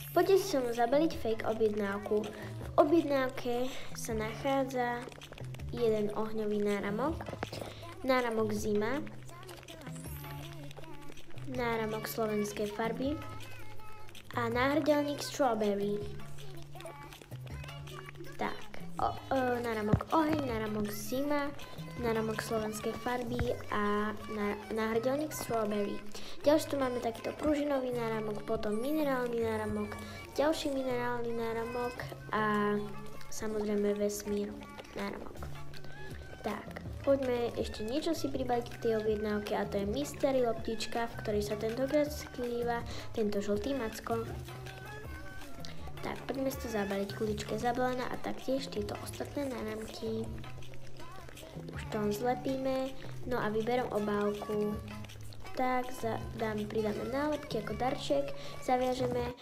Poďte si so mnou zabaliť fake objednávku. V objednávke sa nachádza jeden ohňový náramok, náramok zima, náramok slovenskej farby a náhrdelník strawberry. Tak, náramok oheň, náramok zima, náramok slovenskej farby a náhrdelník strawberry. Ďalší tu máme takýto pružinový náramok, potom minerálny náramok, ďalší minerálny náramok a samozrejme vesmír náramok. Tak, poďme ešte niečo si pribaliť k tej objednávke a to je mystery loptička, v ktorej sa tentokrát skrýva tento žltý macko. Tak, poďme si to zabaliť, kulička je zabalená a taktiež tieto ostatné náramky. Už to zlepíme, no a vyberiem obálku. Tak, pridáme nálepky ako darček, zaviažeme